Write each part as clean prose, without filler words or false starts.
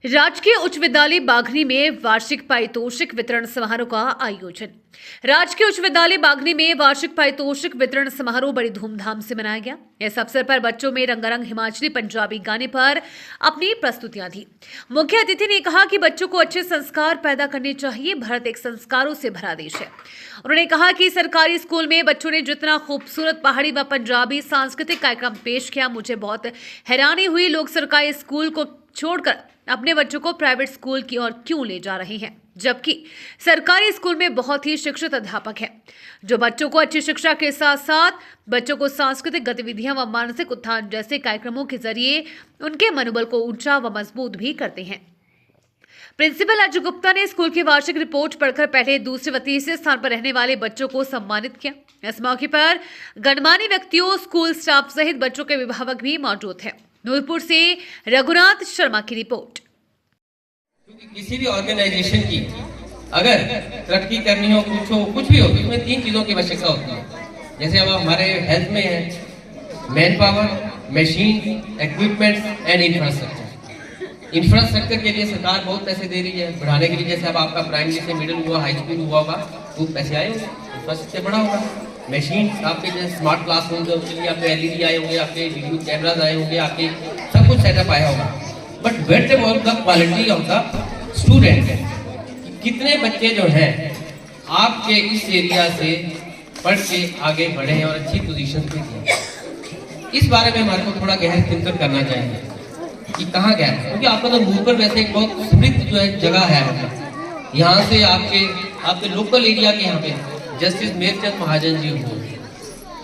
राजकीय उच्च विद्यालय बाघनी में वार्षिक पारितोषिक वितरण समारोह का आयोजन। राजकीय उच्च विद्यालय बाघनी में वार्षिक पारितोषिक वितरण समारोह बड़ी धूमधाम से मनाया गया। इस अवसर पर बच्चों में रंगारंग हिमाचली पंजाबी गाने पर अपनी प्रस्तुतियां दी। मुख्य अतिथि ने कहा कि बच्चों को अच्छे संस्कार पैदा करने चाहिए। भारत एक संस्कारों से भरा देश है। उन्होंने कहा कि सरकारी स्कूल में बच्चों ने जितना खूबसूरत पहाड़ी व पंजाबी सांस्कृतिक कार्यक्रम पेश किया, मुझे बहुत हैरानी हुई। लोग सरकारी स्कूल को छोड़कर अपने बच्चों को प्राइवेट स्कूल की ओर क्यों ले जा रहे हैं, जबकि सरकारी स्कूल में बहुत ही शिक्षित अध्यापक हैं जो बच्चों को अच्छी शिक्षा के साथ साथ बच्चों को सांस्कृतिक गतिविधियां व मानसिक उत्थान जैसे कार्यक्रमों के जरिए उनके मनोबल को ऊंचा व मजबूत भी करते हैं। प्रिंसिपल अजय गुप्ता ने स्कूल की वार्षिक रिपोर्ट पढ़कर पहले, दूसरे व तीसरे स्थान पर रहने वाले बच्चों को सम्मानित किया। इस मौके पर गणमान्य व्यक्तियों, स्कूल स्टाफ सहित बच्चों के अभिभावक भी मौजूद हैं। नूरपुर से रघुनाथ शर्मा की रिपोर्ट। क्योंकि किसी भी ऑर्गेनाइजेशन की अगर तरक्की करनी हो, कुछ भी हो, तो इसमें 3 चीजों की आवश्यकता होती है। जैसे अब हमारे हेल्थ में है man power, machine, equipments and infrastructure. Infrastructure के लिए सरकार बहुत पैसे दे रही है बढ़ाने के लिए। जैसे अब आपका प्राइमरी से मिडिल हुआ, हाई स्कूल हुआ होगा, तो पैसे आए होंगे, इंफ्रास्ट्रक्चर बड़ा होगा। मशीन आपके जैसे स्मार्ट क्लासरूम है, उसके लिए आपके LED आए होंगे, आपके वीडियो कैमराज आए होंगे, आपके सब कुछ सेटअप आया होगा। But wait about the quality of the student, कितने बच्चे जो हैं आपके इस एरिया से पढ़ के आगे बढ़े हैं और अच्छी पोजीशन पे हैं, इस बारे में हमारे को थोड़ा गहन चिंतन करना चाहिए कि कहाँ गया है। क्योंकि आपका तो नूरपुर वैसे एक बहुत समृद्ध जो है जगह है। मतलब यहाँ से आपके लोकल एरिया के यहाँ पे जस्टिस मेरचंद महाजन जी हो,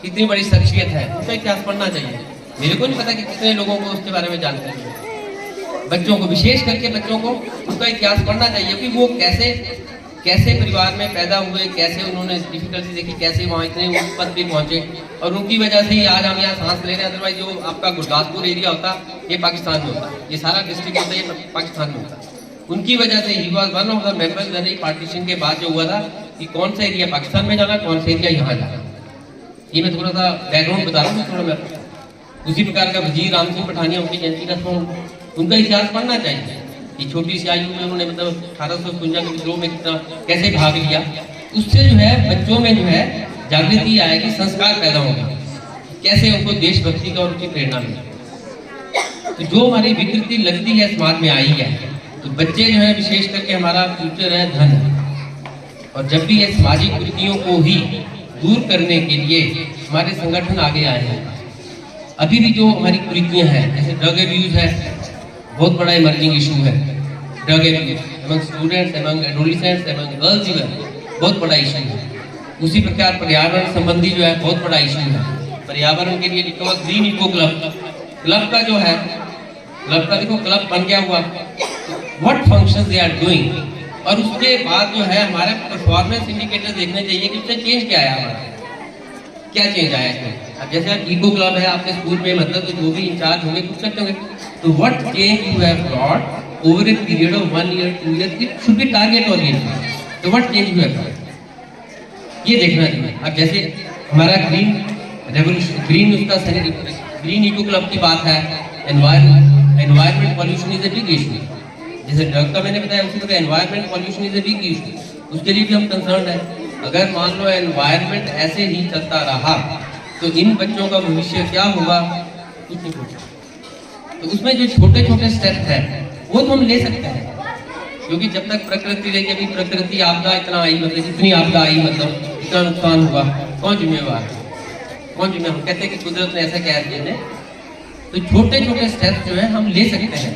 इतनी बड़ी शख्सियत है, उसका इतिहास पढ़ना चाहिए। मेरे को नहीं पता कि कितने लोगों को उसके बारे में जानते हैं। बच्चों को, विशेष करके बच्चों को उसका इतिहास पढ़ना चाहिए कि वो कैसे परिवार में पैदा हुए, कैसे उन्होंने डिफिकल्टी देखी, कैसे वहाँ इतने ऊपर पे पहुंचे, और उनकी वजह से ही आज हम यहाँ सांस ले रहे हैं। अदरवाइज जो आपका गुरदासपुर एरिया होता ये पाकिस्तान में होता, ये सारा डिस्ट्रिक्ट होता ये पाकिस्तान में होता। उनकी वजह से he was one of the members partition के बाद जो हुआ था कि कौन सा एरिया पाकिस्तान में जाना, कौन सा एरिया यहाँ जाना। ये मैं थोड़ा सा बैकग्राउंड बता रहा हूँ थोड़ा मैं। उसी प्रकार का वजीर राम सिंह पठानिया, उनकी जयंती का उनका इतिहास पढ़ना चाहिए कि छोटी सी आयु में उन्होंने मतलब 1852 के विद्रोह में कितना कैसे भाग लिया। उससे जो है बच्चों में जो है जागृति आएगी, संस्कार पैदा होगा, कैसे उनको देशभक्ति का उनकी प्रेरणा मिले। तो जो हमारी विकृति लगती है समाज में आई है, तो बच्चे जो है विशेष करके हमारा फ्यूचर है, धन है। और जब भी ये सामाजिक कुरीतियों को ही दूर करने के लिए हमारे संगठन आगे आए हैं। अभी भी जो हमारी कुरीतियां हैं, जैसे ड्रग एब्यूज है, बहुत बड़ा इमर्जिंग इशू है। Drug abuse among students, among adolescents, among girls even बहुत बड़ा इशू है। उसी प्रकार पर्यावरण संबंधी जो है बहुत बड़ा इशू है। पर्यावरण के लिए लिखा हुआ ग्रीन इको क्लब का जो है, क्लब का देखो क्लब बन गया हुआ, what functions they are doing. और उसके बाद जो है हमारे परफॉर्मेंस इंडिकेटर देखने चाहिए कि उससे चेंज क्या आया, हमारा क्या चेंज आया इसमें। अब जैसे आप इको क्लब है आपके स्कूल में, मतलब तो जो भी इंचार्ज होंगे कुछ करते होंगे, तो what change you have brought over a period of 1 year 2 year, it should be target oriented. तो what change you have brought ये देखना चाहिए। अब जैसे हमारा green revolution, green eco club की बात है, environment pollution is a big issue. जैसे ड्रग का मैंने बताया, उसी तरह environment pollution is a big issue, उसके लिए भी हम कंसर्न है। अगर मान लो एनवायरमेंट ऐसे ही चलता रहा तो इन बच्चों का भविष्य क्या होगा, कुछ नहीं पूछा। तो उसमें जो छोटे छोटे स्टेप है वो तो हम ले सकते हैं, क्योंकि जब तक प्रकृति रहेगी, अभी प्रकृति आपदा इतना आई, मतलब इतनी आपदा आई, मतलब इतना नुकसान हुआ, कौन जिम्मेवार है, कौन जिम्मेवार। कहते हैं कि कुदरत ने ऐसा कह दिया है। तो छोटे छोटे स्टेप जो है हम ले सकते हैं।